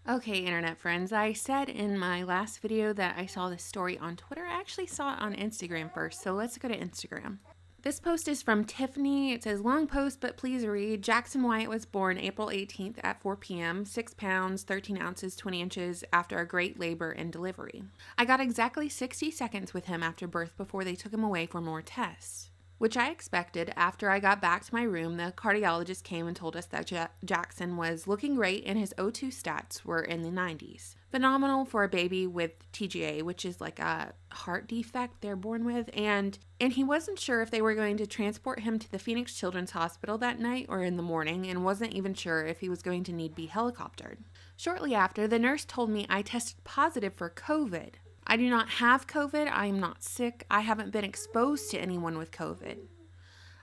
Okay, internet friends, I said in my last video that I saw this story on Twitter. I actually saw it on Instagram first, so let's go to Instagram. This post is from Tiffany. It says, long post, but please read. Jackson Wyatt was born April 18th at 4 p.m., 6 pounds, 13 ounces, 20 inches after a great labor and delivery. I got exactly 60 seconds with him after birth before they took him away for more tests, which I expected. After I got back to my room, the cardiologist came and told us that Jackson was looking great and his O2 stats were in the 90s. Phenomenal for a baby with TGA, which is like a heart defect they're born with, and he wasn't sure if they were going to transport him to the Phoenix Children's Hospital that night or in the morning, and wasn't even sure if he was going to need to be helicoptered. Shortly after, the nurse told me I tested positive for COVID. I do not have COVID. I am not sick. I haven't been exposed to anyone with COVID.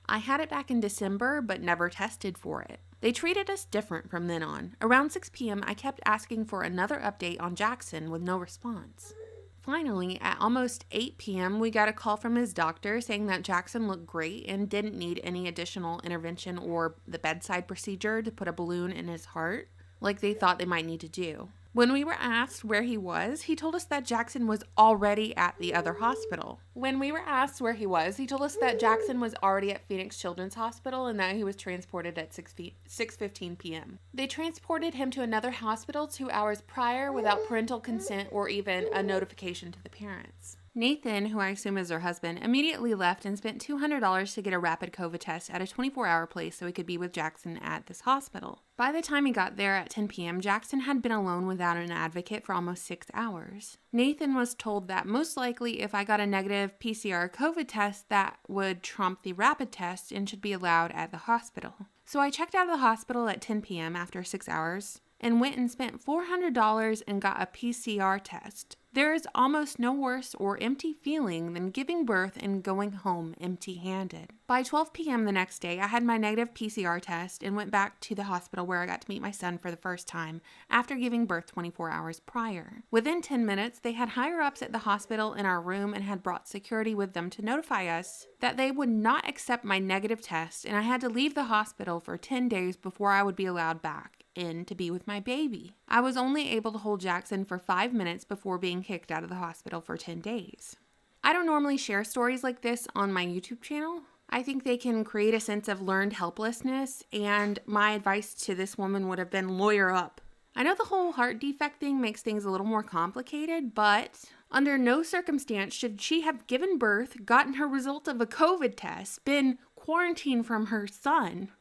I had it back in December, but never tested for it. They treated us different from then on. Around 6 p.m., I kept asking for another update on Jackson with no response. Finally, at almost 8 p.m., we got a call from his doctor saying that Jackson looked great and didn't need any additional intervention or the bedside procedure to put a balloon in his heart, like they thought they might need to do. When we were asked where he was, he told us that Jackson was already at the other hospital. He told us that Jackson was already at Phoenix Children's Hospital and that he was transported at 6:15 p.m. They transported him to another hospital 2 hours prior without parental consent or even a notification to the parents. Nathan, who I assume is her husband, immediately left and spent $200 to get a rapid COVID test at a 24-hour place so he could be with Jackson at this hospital. By the time he got there at 10 p.m., Jackson had been alone without an advocate for almost 6 hours. Nathan was told that most likely if I got a negative PCR COVID test, that would trump the rapid test and should be allowed at the hospital. So I checked out of the hospital at 10 p.m. after 6 hours and went and spent $400 and got a PCR test. There is almost no worse or empty feeling than giving birth and going home empty-handed. By 12 p.m. the next day, I had my negative PCR test and went back to the hospital where I got to meet my son for the first time after giving birth 24 hours prior. Within 10 minutes, they had higher-ups at the hospital in our room and had brought security with them to notify us that they would not accept my negative test, and I had to leave the hospital for 10 days before I would be allowed back in to be with my baby. I was only able to hold Jackson for 5 minutes before being kicked out of the hospital for 10 days. I don't normally share stories like this on my YouTube channel. I think they can create a sense of learned helplessness, and my advice to this woman would have been lawyer up. I know the whole heart defect thing makes things a little more complicated, but under no circumstance should she have given birth, gotten her result of a COVID test, been quarantined from her son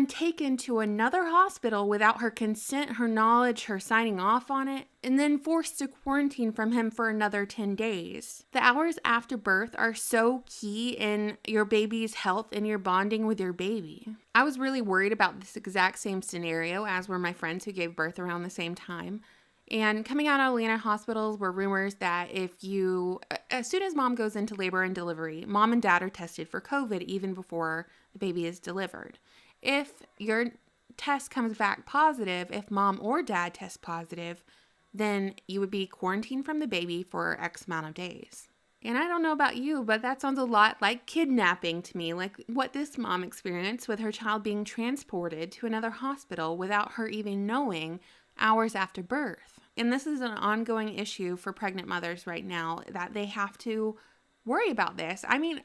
taken to another hospital without her consent, her knowledge, her signing off on it, and then forced to quarantine from him for another 10 days. The hours after birth are so key in your baby's health and your bonding with your baby. I was really worried about this exact same scenario, as were my friends who gave birth around the same time. And coming out of Atlanta hospitals were rumors that as soon as mom goes into labor and delivery, mom and dad are tested for COVID even before the baby is delivered. If your test comes back positive, if mom or dad test positive, then you would be quarantined from the baby for X amount of days. And I don't know about you, but that sounds a lot like kidnapping to me, like what this mom experienced with her child being transported to another hospital without her even knowing hours after birth. And this is an ongoing issue for pregnant mothers right now, that they have to worry about this. I mean,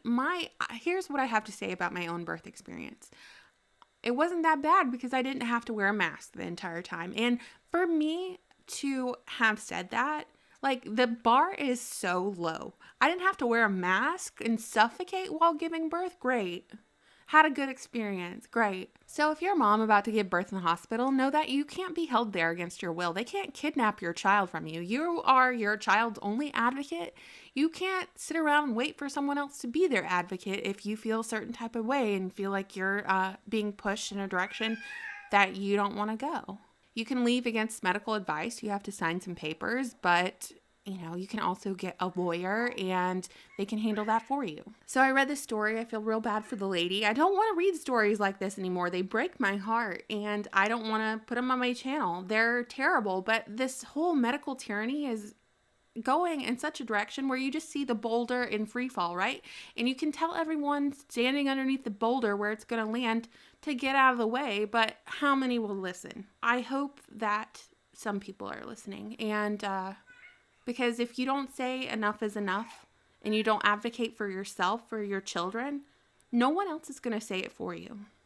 here's what I have to say about my own birth experience. It wasn't that bad because I didn't have to wear a mask the entire time. And for me to have said that, like, the bar is so low. I didn't have to wear a mask and suffocate while giving birth. Great. Had a good experience. Great. So if you're a mom about to give birth in the hospital, know that you can't be held there against your will. They can't kidnap your child from you. You are your child's only advocate. You can't sit around and wait for someone else to be their advocate if you feel a certain type of way and feel like you're being pushed in a direction that you don't want to go. You can leave against medical advice. You have to sign some papers, but you can also get a lawyer and they can handle that for you. So I read this story. I feel real bad for the lady. I don't want to read stories like this anymore. They break my heart and I don't want to put them on my channel. They're terrible, but this whole medical tyranny is going in such a direction where you just see the boulder in free fall, right? And you can tell everyone standing underneath the boulder where it's going to land to get out of the way, but how many will listen? I hope that some people are listening. And because if you don't say enough is enough and you don't advocate for yourself, for your children, no one else is going to say it for you.